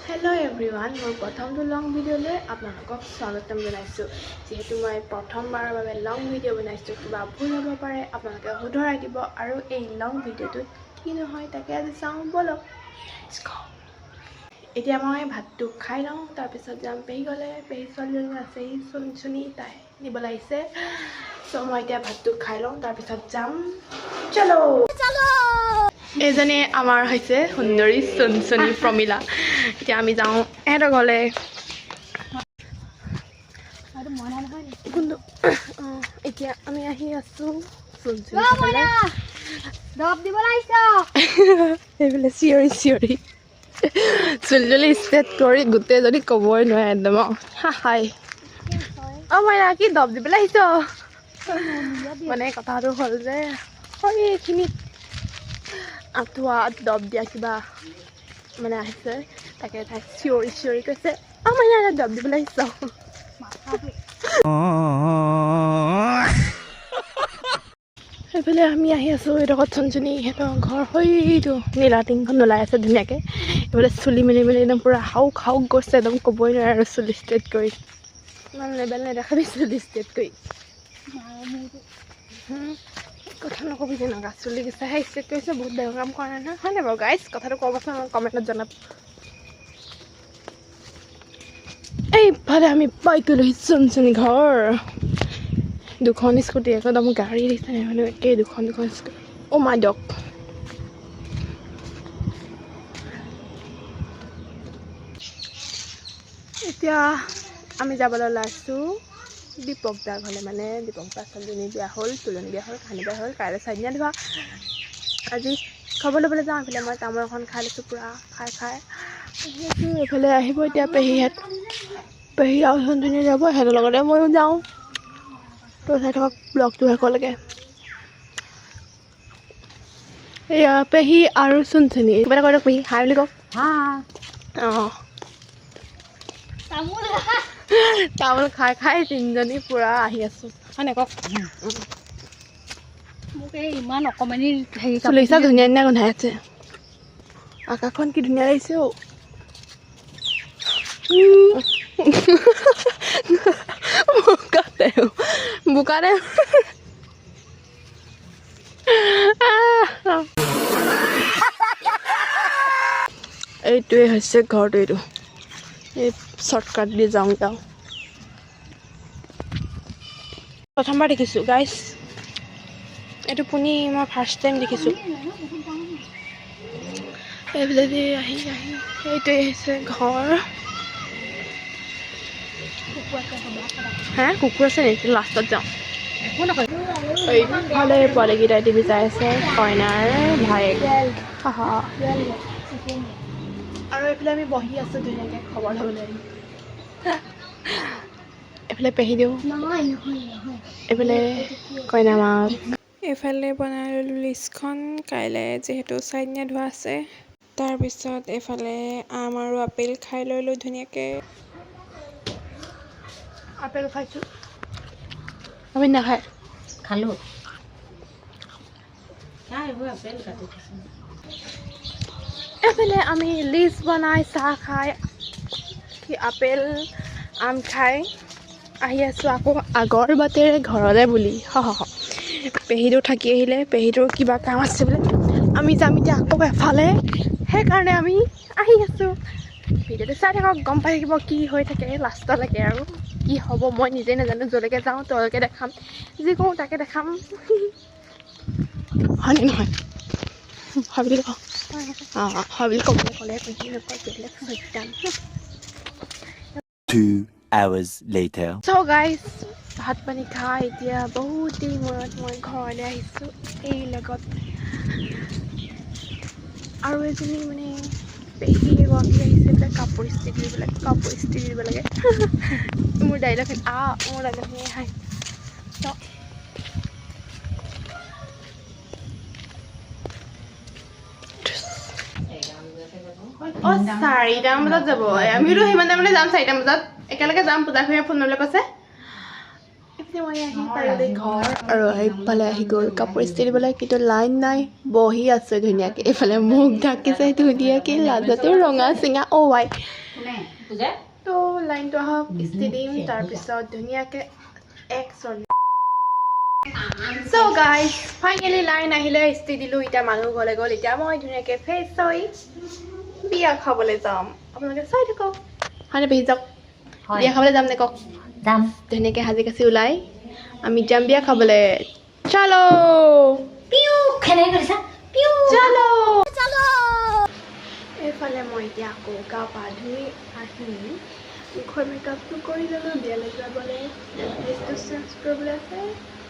Hello everyone, মোৰ প্ৰথমটো লং ভিডিঅ'লৈ আপোনালোকক স্বাগতম জনাইছোঁ। যেহেতু মই প্ৰথমবাৰৰ বাবে লং ভিডিঅ' বনাইছোঁ, কিবা ভুল হ'ব পাৰে আপোনালোকে শুধৰাই দিব আৰু এই লং ভিডিঅ'টোত কি নহয় তাকে আজি চাওঁ বলক। এতিয়া মই ভাতটো খাই লওঁ, তাৰপিছত যাম পেহী গ'লে। পেহী ছোৱালীজনী আছেই চুনি তাই নিবলৈ আহিছে। চ' মই এতিয়া ভাতটো খাই লওঁ, তাৰপিছত যাম। চলো এজনী আমাৰ হৈছে সুন্দৰী চুনচুনি প্ৰমিলা। এতিয়া আমি যাওঁ এহেঁতৰ ঘৰলৈ। এতিয়া আমি আহি আছোঁ চুনচুনি এইফালে চিঞৰি চুলি ষ্টেট কৰি গোটেই যদি ক'বই নোৱাৰে একদম হাই মই কি দব দিবলৈ আহিছ। মানে কথাটো হ'ল যে এইখিনিত আঁঠুৱাত দব দিয়া কিবা মানে আহিছে, তাকে তাই চিঞৰি কৈছে মই দব দিবলৈ আহিছ। সেইফালে আমি আহি আছোঁ এইডোখৰত চুনচুনি সিহঁতৰ ঘৰ সেইটো নীলা টিংখন ওলাই আছে ধুনীয়াকৈ। এইফালে চুলি মেলি একদম পূৰা হাউক গৈছে, একদম ক'বই নোৱাৰে আৰু চুলি ষ্ট্ৰেট কৰি। ইমান লেবেল নেদেখাবি চুলি ষ্ট্ৰেট কৰি। কথা নকবি তেনেকুৱা, চুলি গিচাহে ষ্ট্ৰেট কৰিছে, বহুত বেয়া কাম কৰা নাই নহয়, হয় নাই বাৰু গাইজ? কথাটো ক'বচোন কমেণ্টত জনাব। এইফালে আমি পাই গ'লোহি চুনচুনি ঘৰ। দুখন স্কুটি একদম গাড়ী দিছে মানে একেই দুখন স্কুটি। অ' মাই ডগ। এতিয়া আমি যাবলৈ ওলাইছোঁ দীপক দাৰ ঘৰলৈ। মানে দীপক দাৰ ছোৱালীজনী বিয়া হ'ল, তুলনি বিয়া হ'ল, কাহানি বিয়া হ'ল, কাইলৈ চাৰিদিনীয়া ধোৱা। আজি খবৰ ল'বলৈ যাওঁ। এইফালে মই তামোল এখন খাই লৈছোঁ পূৰা খাই এইফালে আহিব এতিয়া পেহী আৰু চুনচুনি যাব, সিহঁতৰ লগতে ময়ো যাওঁ। তো চাই থাকক ব্লগটো শেষলৈকে। এয়া পেহী আৰু চুনচুনি কিবা এটা কৈ দিয়ক, পেহী হাই বুলি কওক। অঁ তামোল খাই তিনিজনী পূৰা আহি আছোঁ, হয় নাই কওক? মোক এই ইমান অকণমানি হেৰি চুলিচা ধুনীয়া গোন্ধাই আছে। আকাশখন কি ধুনীয়া লাগিছে অ'। বোকাতে এইটোৱে হৈছে ঘৰটো। এইটো এই শ্বৰ্টকাট দি যাওঁ প্ৰথমবাৰ দেখিছোঁ গাইজ এইটো পুনি, মই ফাৰ্ষ্ট টাইম দেখিছোঁ। এইফালেদি আহি এইটোৱে হৈছে ঘৰ। কুকুৰ আছে নেকি? লাষ্টত যাওঁ। এইফালে পোৱালীকেইটাই টিভি চাই আছে, কইনাৰ ভায়েক। আৰু এইফালে আমি বহি আছোঁ ধুনীয়াকৈ খবৰ ল'বলৈ। এইফালে পেহী দিওঁ, এইফালে কইনা মাক। এইফালে বনাই ল'লোঁ লিষ্টখন, কাইলৈ যিহেতু চাৰিদিনীয়া ধোৱা আছে। তাৰপিছত এইফালে আম আৰু আপেল খাই ল'লোঁ ধুনীয়াকৈ। আপেল খাইছোঁ, আমি নাখায় খালোঁ। এইবোৰ আপেল কাটি দিছোঁ। এইফালে আমি লিষ্ট বনাই চাহ খাই আপেল আম খাই আহি আছোঁ আকৌ আগৰ বাটেৰে ঘৰলৈ বুলি। পেহীটো থাকি আহিলে, পেহীটোৰ কিবা কাম আছে বোলে। আমি যাম এতিয়া আকৌ এফালে, সেইকাৰণে আমি আহি আছোঁ। ভিডিঅ'টো চাই থাকক, গম পাই থাকিব কি হৈ থাকে লাষ্টলৈকে। আৰু কি হ'ব মই নিজে নাজানো, য'লৈকে যাওঁ তলৈকে দেখাম, যি কৰোঁ তাকে দেখাম। হয়নে নহয়? হয় বুলি কওঁ। হয় বুলি ক'বলৈ ক'লে পেহী নকয়, বেলেগ সত্যাম। 2 hours later. So guys, ভাত পানী খাই এতিয়া বহুত দেৰি মূৰত মই ঘৰলৈ আহিছোঁ। এই লগত আৰু এজনী মানে পেহী এগৰাকী আহিছে বোলে, কাপোৰ ইস্ত্ৰি দিব লাগে। মোৰ ডাইলগখিনি হাই। অঁ 4টামান বজাত যাব, আমিতো সিমান টাইমলৈ যাম। 4টামান বজাত একেলগে যাম। পূজা খুৰীয়ে ফোন মাৰিবলৈ কৈছে। মই আহি পাইলে ঘৰ আৰু এইফালে আহি গ'ল কাপোৰ ইস্ত্ৰি দিবলৈ, কিন্তু লাইন নাই, বহি আছে ধুনীয়াকৈ। এইফালে মুখ ঢাকিছে ধুনীয়াকৈ, লাজতো ৰঙা চিঙা ৱাই। তো লাইনটো আহক, ইস্ত্ৰি দিম, তাৰপিছত ধুনীয়াকৈ চ' গাইজ ফাইনেলি লাইন আহিলে, ইস্ত্ৰি দিলোঁ, এতিয়া মানুহ গ'লে গ'ল। এতিয়া মই ধুনীয়াকৈ ফ্ৰেছ হৈ বিয়া খাবলৈ যাম। আপোনালোকে চাই থাকক, হয়নে পেহী? যাওক বিয়া খাবলৈ যাম নে কওক? যাম। ধুনীয়াকৈ সাজি কাচি ওলাই আমি যাম বিয়া খাবলৈ। চলো পিউ খেলাই কৰিছা পিউ চলো চলো। এইফালে মই এতিয়া আকৌ গা পা ধুই আহি মুখৰ মেকআপটো কৰি ল'লোঁ, বিয়ালৈ যাবলৈ ড্ৰেছটো চেঞ্জ কৰিবলৈ আছে,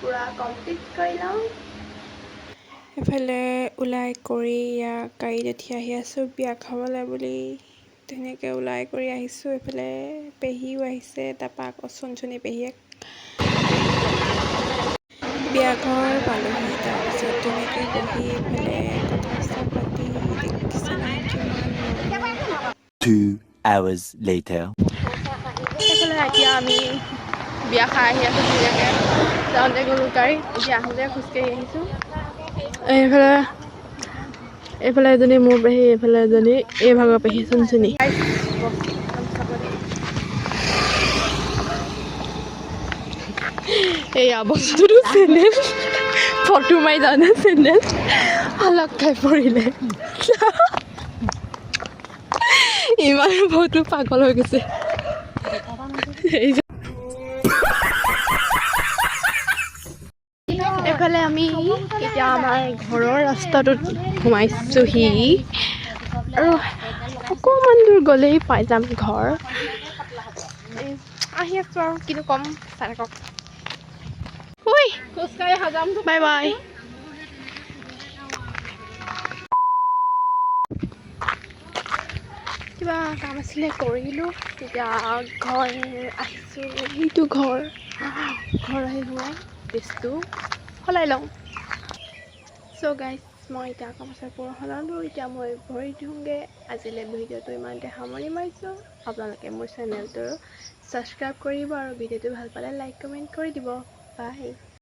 পূৰা কমপ্লিট কৰি লওঁ। এইফালে ওলাই কৰি ইয়াক গাড়ীত উঠি আহি আছোঁ বিয়া খাবলৈ বুলি। ধুনীয়াকৈ ওলাই কৰি আহিছোঁ। এইফালে পেহীও আহিছে, তাৰপৰা আকৌ চুনচুনি পেহীয়েক বিয়া ঘৰ পালোহি। তাৰপিছত ধুনীয়াকৈ বহি এইফালে কথা চথা পাতি দেখিছে নহয় কিমান মানুহ। 2 hours later. এইফালে এতিয়া আমি বিয়া খাই আহি আছোঁ ধুনীয়াকৈ। যাওঁতে গ'লোঁ গাড়ীত, এতিয়া আহোঁতে খোজকাঢ়ি আহিছোঁ। এইফালে এজনী মোৰ পেহী, এইফালে এজনী এই ভাগৰ পেহী চুনচুনি। এয়া বস্তুটো চেনেল ফটো মাৰি যাওঁতে চেনেল অলপ খাই পৰিলে। ইমান বহুতো পাগল হৈ গৈছে। এইফালে আমি এতিয়া আমাৰ ঘৰৰ ৰাস্তাটোত সোমাইছোঁহি আৰু অকণমান দূৰ গ'লেই পাই যাম ঘৰ। আহি আছোঁ আৰু কিনো ক'ম, চাই থাকক। খোজকাঢ়ি সজাম, বাই বাই। কিবা কাম আছিলে কৰিলোঁ, তেতিয়া ঘৰ আহিছোঁ। সেইটো ঘৰ আহি সোমাই ড্ৰেছটো সলাই লওঁ। চ' গাইজ মই এতিয়া কাপোৰ সলালোঁ, এতিয়া মই ভৰি ধুওঁগৈ। আজিলৈ ভিডিঅ'টো ইমানতে সামৰি মাৰিছোঁ। আপোনালোকে মোৰ চেনেলটো ছাবস্ক্ৰাইব কৰিব আৰু ভিডিঅ'টো ভাল পালে লাইক কমেণ্ট কৰি দিব। বাই।